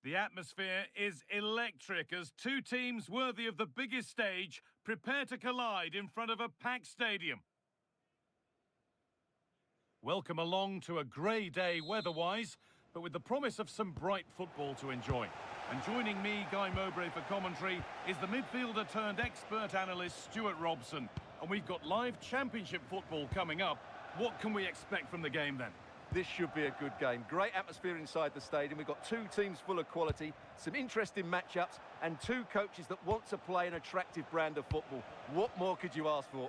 The atmosphere is electric as two teams worthy of the biggest stage prepare to collide in front of a packed stadium. Welcome along to a grey day weather-wise, but with the promise of some bright football to enjoy. And joining me, Guy Mowbray, for commentary is the midfielder-turned-expert analyst Stuart Robson. And we've got live championship football coming up. What can we expect from the game then? This should be a good game. Great atmosphere inside the stadium. We've got two teams full of quality, some interesting matchups, and two coaches that want to play an attractive brand of football. What more could you ask for?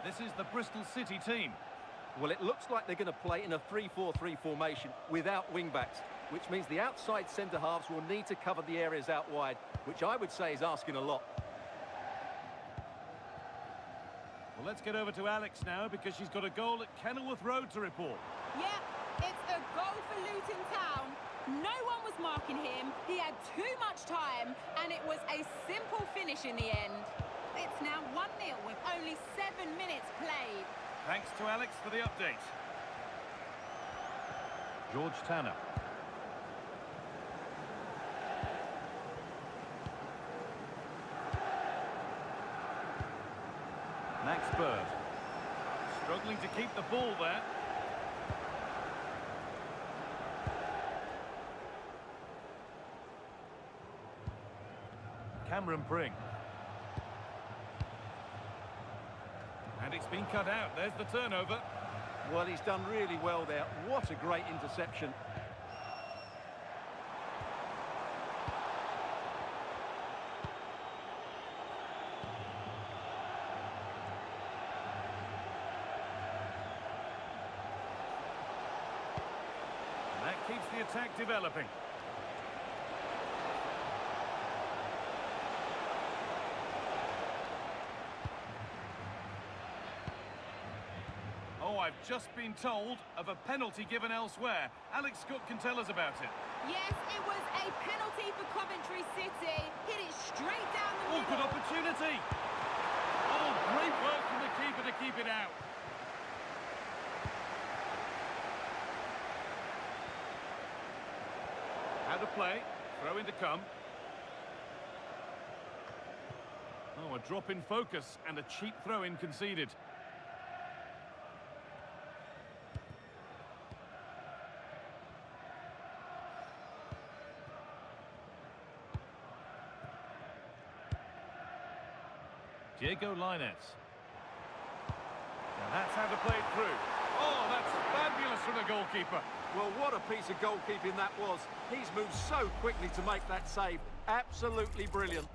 This is the Bristol City team. Well, it looks like they're going to play in a 3-4-3 formation without wing-backs, which means the outside centre-halves will need to cover the areas out wide, which I would say is asking a lot. Well, let's get over to Alex now because she's got a goal at Kenilworth Road to report. Yeah, it's a goal for Luton Town. No one was marking him, he had too much time, and it was a simple finish in the end. It's now 1-0 with only 7 minutes played. Thanks to Alex for the update. George Tanner. Max Bird. Struggling to keep the ball there. Cameron Pring. And it's been cut out. There's the turnover. Well, he's done really well there. What a great interception. That keeps the attack developing. Oh, I've just been told of a penalty given elsewhere. Alex Scott can tell us about it. Yes, it was a penalty for Coventry City. Hit it straight down the middle. Oh, good opportunity. Oh, great work from the keeper to keep it out. How to play. Throw in to come. Oh, a drop in focus and a cheap throw-in conceded. Diego Lainez. Now that's how to play it through. Oh, that's fabulous from the goalkeeper. Well, what a piece of goalkeeping that was. He's moved so quickly to make that save. Absolutely brilliant.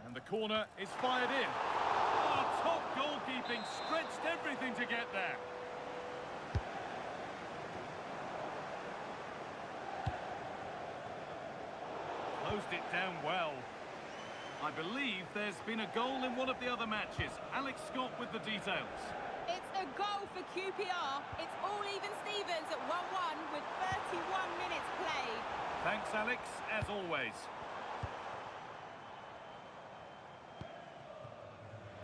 And the corner is fired in. Oh, top goalkeeping, stretched everything to get there. Closed it down well. I believe there's been a goal in one of the other matches. Alex Scott with the details. It's a goal for QPR. It's all even Stevens at 1-1 with 31 minutes played. Thanks, Alex, as always.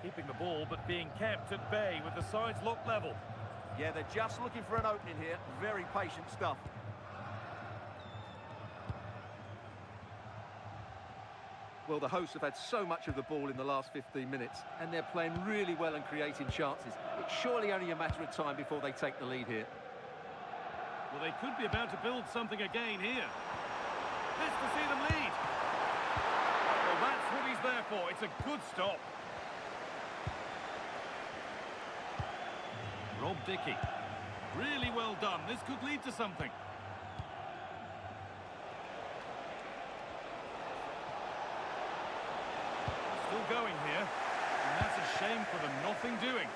Keeping the ball, but being kept at bay with the sides locked level. Yeah, they're just looking for an opening here. Very patient stuff. Well, the hosts have had so much of the ball in the last 15 minutes, and they're playing really well and creating chances. It's surely only a matter of time before they take the lead here. Well, they could be about to build something again here. Best to see them lead. Well, that's what he's there for. It's a good stop. Rob Dickie. Really well done. This could lead to something. Still going here, and that's a shame for them. Nothing doing.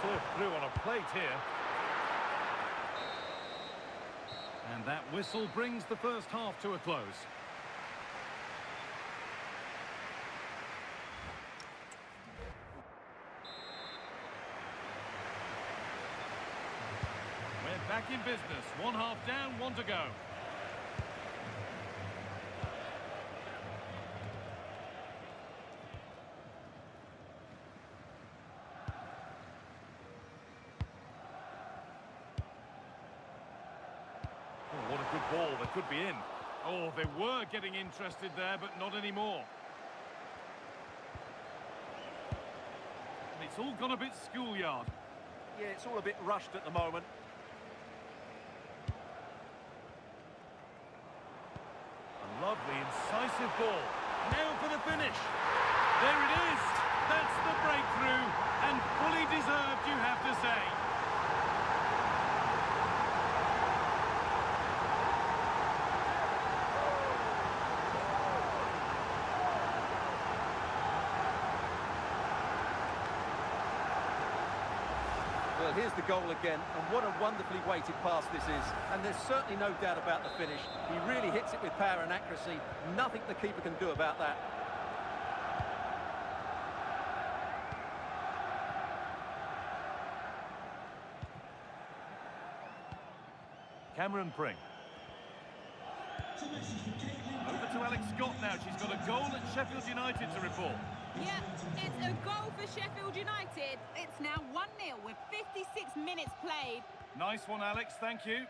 Served through on a plate here. And that whistle brings the first half to a close. back in business. One half down, one to go. Oh, what a good ball. They could be in. Oh, they were getting interested there, but not anymore. And it's all gone a bit schoolyard. Yeah, it's all a bit rushed at the moment. A lovely, incisive ball. Now for the finish. There it is. That's the breakthrough. And fully deserved, you have to say. Well, here's the goal again, and what a wonderfully weighted pass this is. And there's certainly no doubt about the finish. He really hits it with power and accuracy. Nothing the keeper can do about that. Cameron Pring. Over to Alex Scott now. She's got a goal at Sheffield United to report. Yeah, it's a goal for Sheffield United. It's now 1-0 with 56 minutes played. Nice one, Alex. Thank you.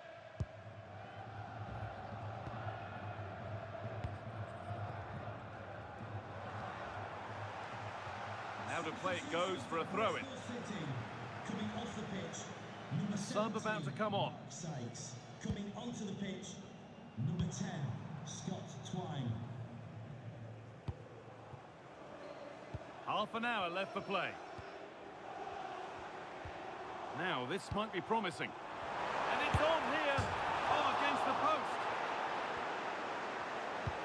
Now to play it goes for a throw-in. Coming off the pitch, A sub about to come on. Sykes. Coming onto the pitch, number 10, Scott Twine. Half an hour left for play. Now, this might be promising. And it's on here. Oh, against the post.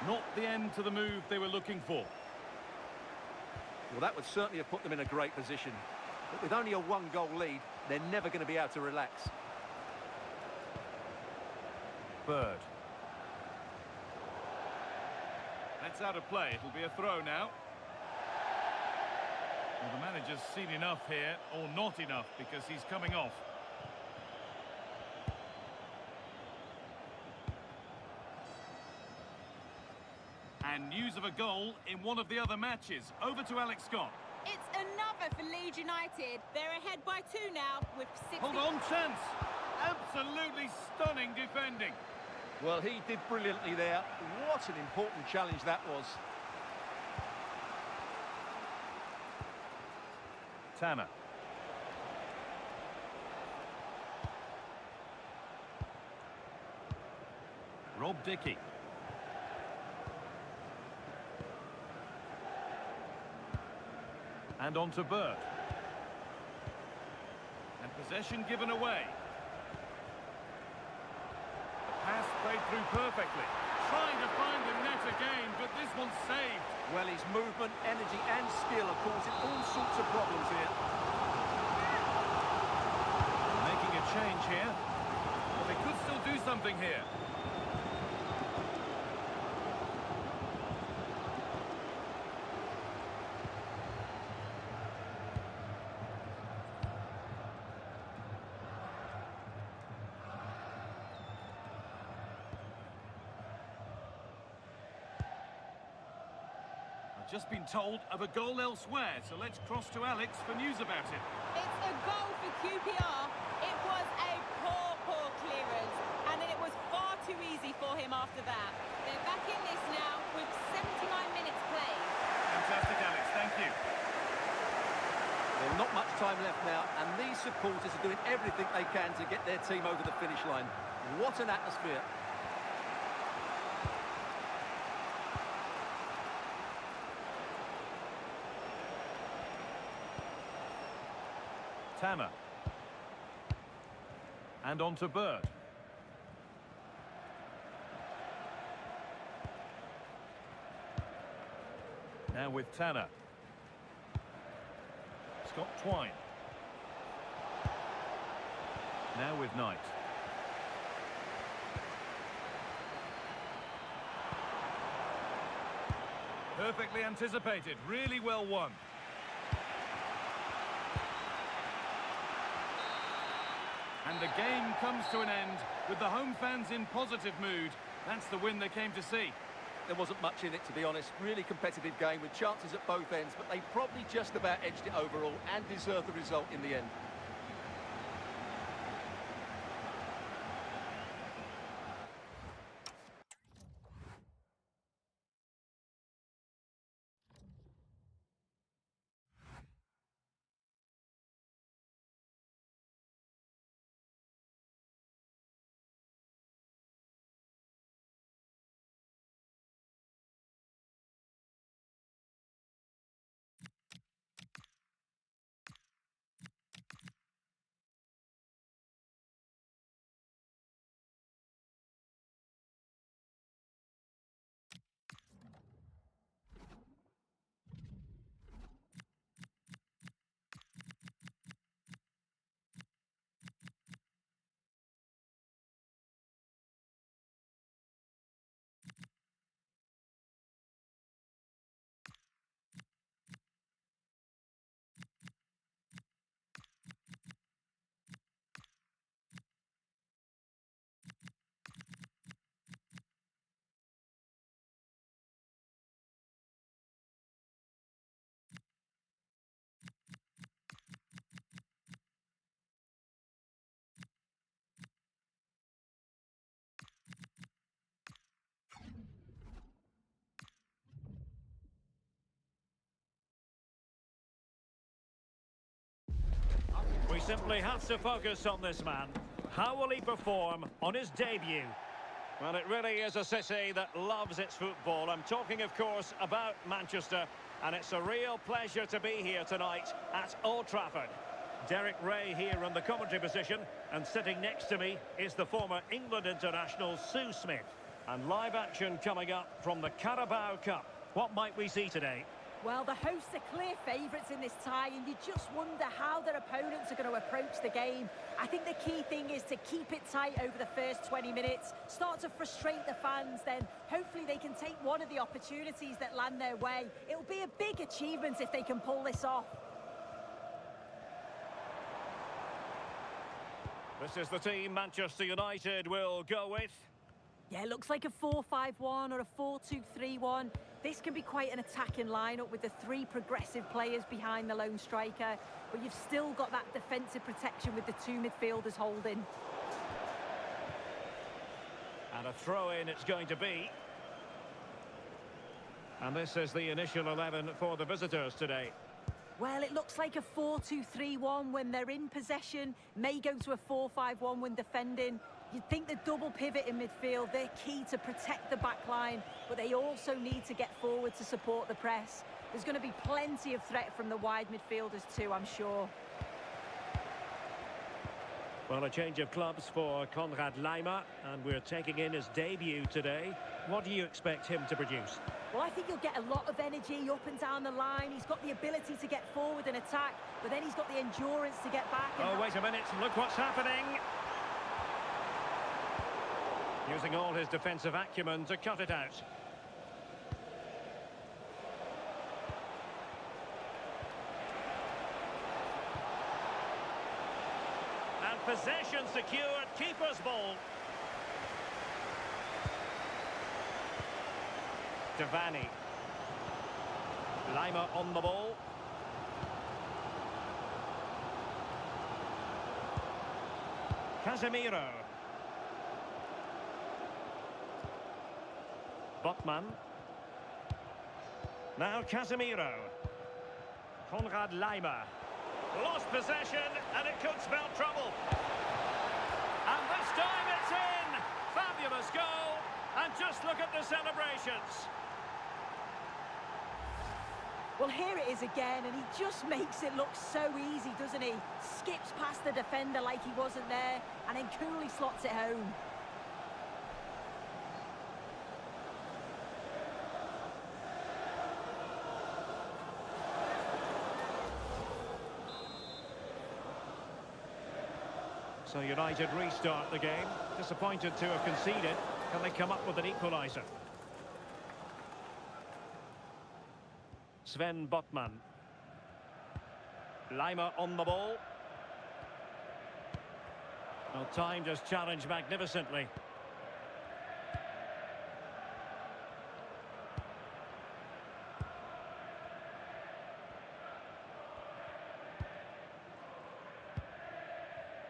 Not the end to the move they were looking for. Well, that would certainly have put them in a great position. But with only a one-goal lead, they're never going to be able to relax. Bird. That's out of play. It'll be a throw now. Well, the manager's seen enough here, or not enough, because he's coming off. And news of a goal in one of the other matches. Over to Alex Scott. It's another for Leeds United. They're ahead by 2 now with 60... Hold on, chance. Absolutely stunning defending. Well, he did brilliantly there. What an important challenge that was. Tanner. Rob Dickie. And on to Bird. And possession given away. The pass played through perfectly. Trying to find the net again, but this one's saved. Well, his movement, energy and skill are causing all sorts of problems here. Making a change here. But they could still do something here. Just been told of a goal elsewhere, so let's cross to Alex for news about it. It's a goal for QPR. It was a poor clearance, and then it was far too easy for him after that. They're back in this now with 79 minutes played. Fantastic, Alex. Thank you. Well, not much time left now, and these supporters are doing everything they can to get their team over the finish line. What an atmosphere. Tanner. And on to Bird. Now with Tanner. Scott Twine. Now with Knight. Perfectly anticipated, really well won. And the game comes to an end with the home fans in positive mood. That's the win they came to see. There wasn't much in it, to be honest. Really competitive game with chances at both ends, but they probably just about edged it overall and deserved the result in the end. We simply have to focus on this man. How will he perform on his debut? Well, it really is a city that loves its football. I'm talking, of course, about Manchester, and it's a real pleasure to be here tonight at Old Trafford. Derek Ray here in the commentary position, and sitting next to me is the former England international Sue Smith. And live action coming up from the Carabao Cup. What might we see today? Well, the hosts are clear favourites in this tie, and you just wonder how their opponents are going to approach the game. I think the key thing is to keep it tight over the first 20 minutes, start to frustrate the fans, then hopefully they can take one of the opportunities that land their way. It'll be a big achievement if they can pull this off. This is the team Manchester United will go with. Yeah, it looks like a 4-5-1 or a 4-2-3-1. This can be quite an attacking lineup with the three progressive players behind the lone striker, but you've still got that defensive protection with the two midfielders holding. And a throw-in it's going to be. And this is the initial 11 for the visitors today. Well, it looks like a 4-2-3-1 when they're in possession, may go to a 4-5-1 when defending. You'd think the double pivot in midfield, they're key to protect the back line, but they also need to get forward to support the press. There's going to be plenty of threat from the wide midfielders too, I'm sure. Well, a change of clubs for Konrad Laimer, and we're taking in his debut today. What do you expect him to produce? Well, I think you'll get a lot of energy up and down the line. He's got the ability to get forward and attack, but then he's got the endurance to get back. Oh, wait a minute, look what's happening. Using all his defensive acumen to cut it out. And possession secured, keeper's ball. Cavani. Laimer on the ball. Casemiro. Botman. Now Casemiro. Konrad Laimer. Lost possession, and it could spell trouble. And this time it's in! Fabulous goal! And just look at the celebrations. Well, here it is again, and he just makes it look so easy, doesn't he? Skips past the defender like he wasn't there, and then coolly slots it home. So United restart the game. Disappointed to have conceded. Can they come up with an equaliser? Sven Botman. Laimer on the ball. Well, timed his challenge magnificently.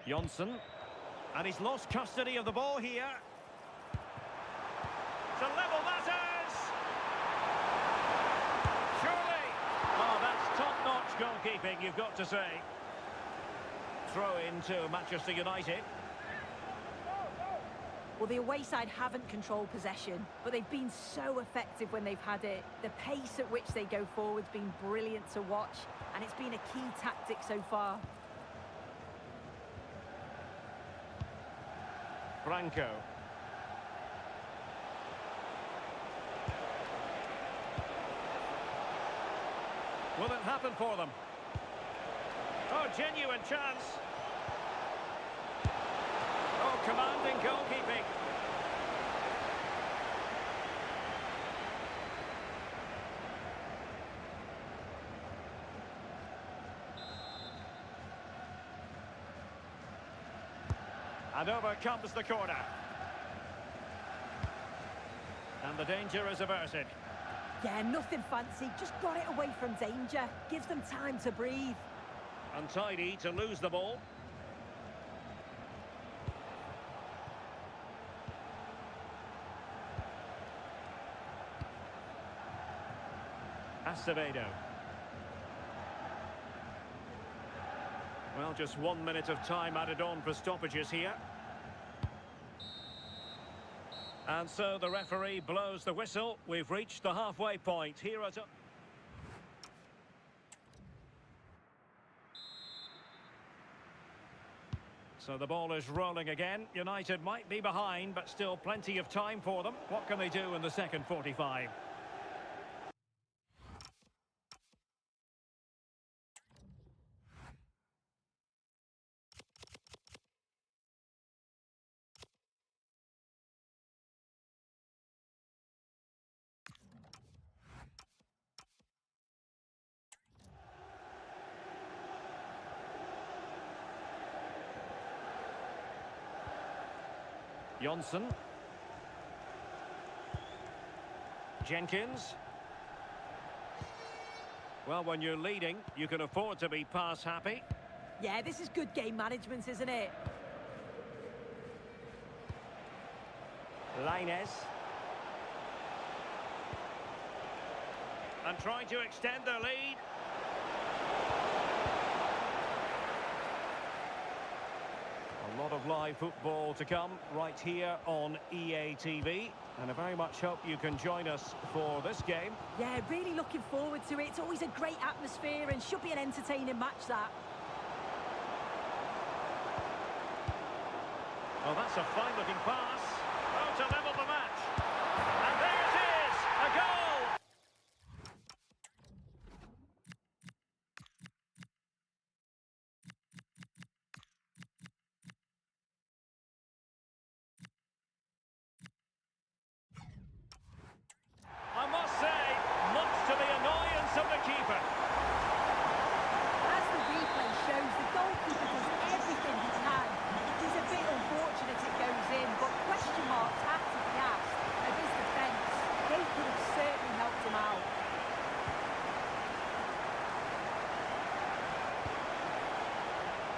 Johnson. And he's lost custody of the ball here. To level matters! Surely! Oh, that's top-notch goalkeeping, you've got to say. Throw into Manchester United. Well, the away side haven't controlled possession, but they've been so effective when they've had it. The pace at which they go forward's been brilliant to watch, and it's been a key tactic so far. Franco. Will it happen for them? Oh, genuine chance. Oh, commanding goalkeeping. And over comes the corner. And the danger is averted. Yeah, nothing fancy, just got it away from danger. Gives them time to breathe. Untidy to lose the ball. Acevedo. Well, just 1 minute of time added on for stoppages here. And so the referee blows the whistle. We've reached the halfway point here at... So the ball is rolling again. United might be behind, but still plenty of time for them. What can they do in the second 45? Johnson. Jenkins. Well, when you're leading, you can afford to be pass happy. Yeah, this is good game management, isn't it? Lainez. And trying to extend their lead. A lot of live football to come right here on EA TV, and I very much hope you can join us for this game. Yeah, really looking forward to it. It's always a great atmosphere and should be an entertaining match, that. Well, that's a fine-looking pass. Oh, to level the match. And there it is, a goal! I must say, much to the annoyance of the keeper. As the replay shows, the goalkeeper does everything he can. It is a bit unfortunate it goes in, but question marks have to be asked of his defence. They could have certainly helped him out.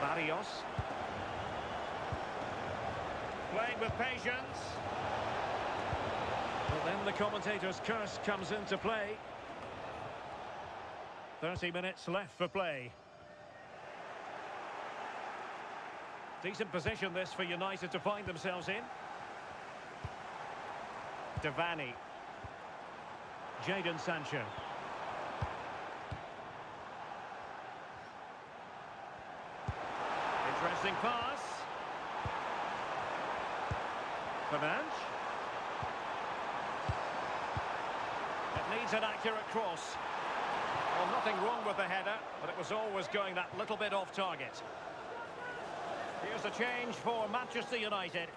Barrios. Playing with patience. Well, then the commentator's curse comes into play. 30 minutes left for play. Decent position this for United to find themselves in. Cavani. Jadon Sancho. Interesting pass. Fernandes. It needs an accurate cross. Well, nothing wrong with the header, but it was always going that little bit off target. Here's a change for Manchester United.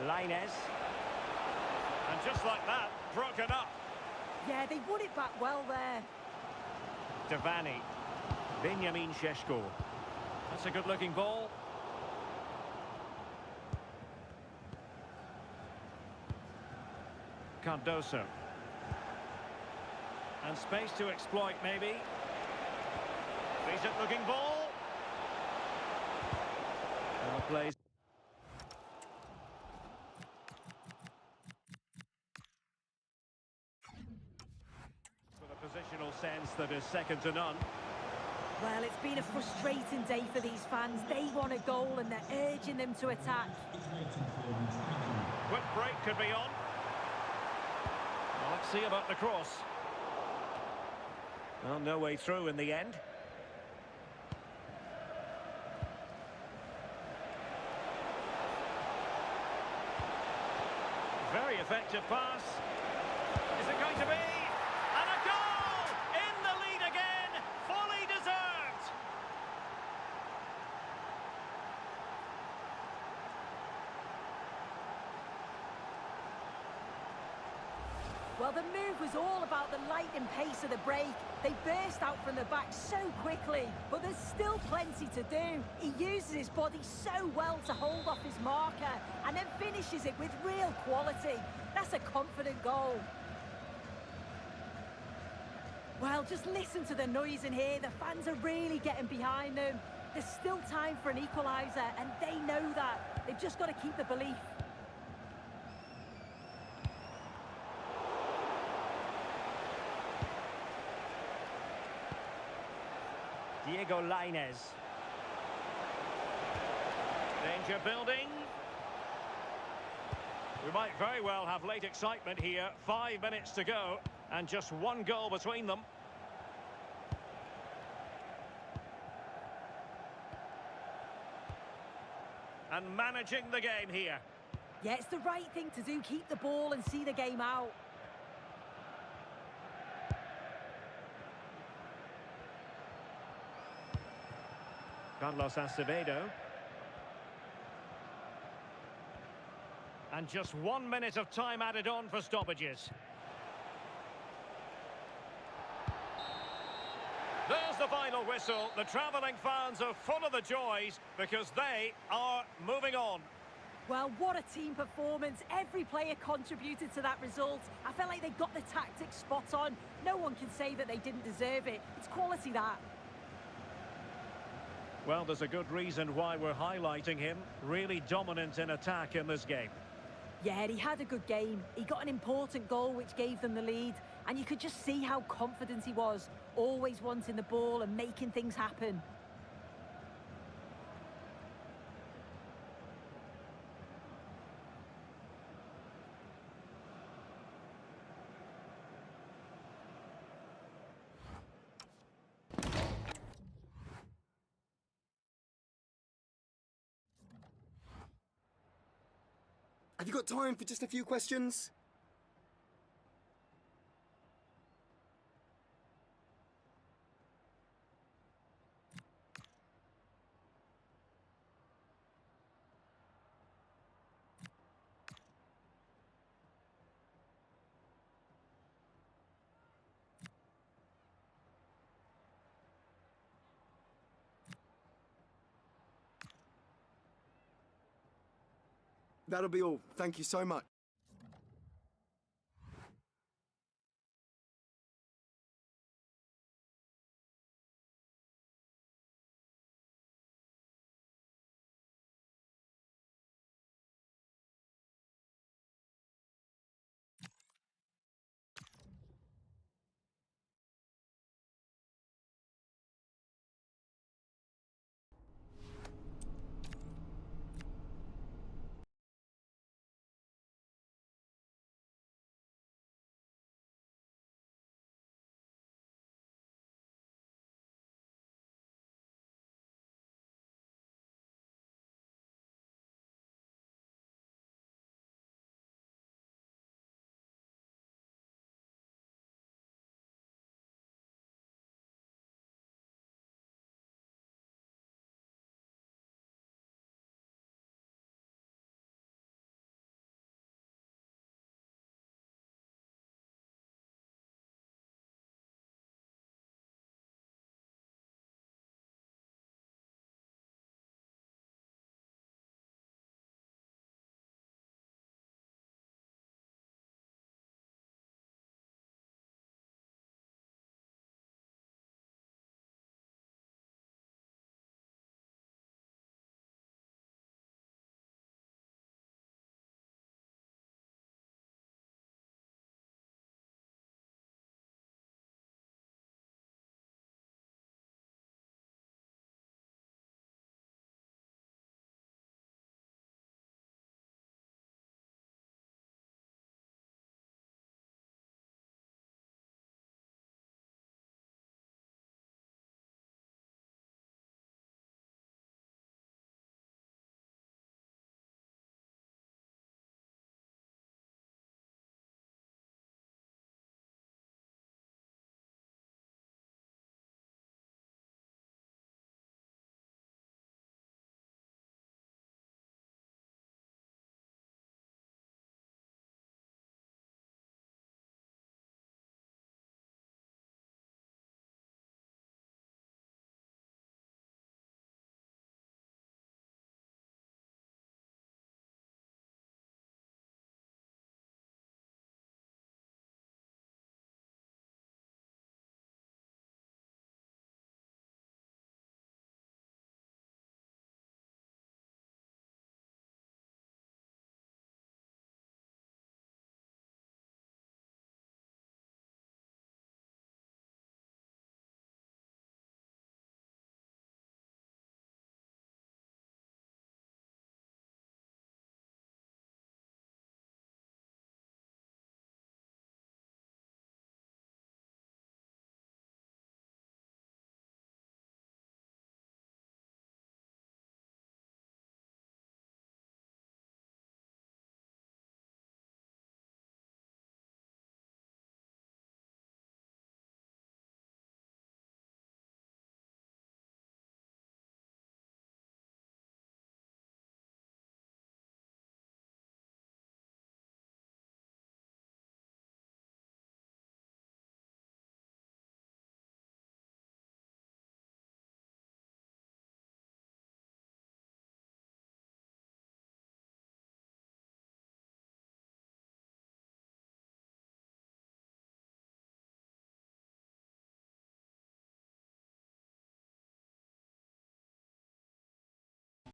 Lainez. And just like that, broken up. Yeah, they won it back well there. Davani. Benjamin Šeško. That's a good-looking ball. Cardoso. And space to exploit, maybe. Decent-looking ball. Well played. With a positional sense that is second to none. Well, it's been a frustrating day for these fans. They want a goal and they're urging them to attack. It's waiting for you. Thank you. Quick break could be on. Well, let's see about the cross. Well, no way through in the end. Very effective pass. Is it going to be? And a goal! In the lead again! Fully deserved! Well, the move was all about the lightning pace of the break. They burst out from the back so quickly, but there's still plenty to do. He uses his body so well to hold off his marker and then finishes it with real quality. That's a confident goal. Well, just listen to the noise in here. The fans are really getting behind them. There's still time for an equaliser, and they know that. They've just got to keep the belief. Diego Lainez. Danger building. We might very well have late excitement here. 5 minutes to go and just one goal between them. And managing the game here. Yeah, it's the right thing to do. Keep the ball and see the game out. Carlos Acevedo. And just 1 minute of time added on for stoppages. There's the final whistle. The travelling fans are full of the joys because they are moving on. Well, what a team performance. Every player contributed to that result. I felt like they got the tactics spot on. No one can say that they didn't deserve it. It's quality, that. Well, there's a good reason why we're highlighting him. Really dominant in attack in this game. Yeah, he had a good game. He got an important goal which gave them the lead. And you could just see how confident he was. Always wanting the ball and making things happen. Have you got time for just a few questions? That'll be all. Thank you so much.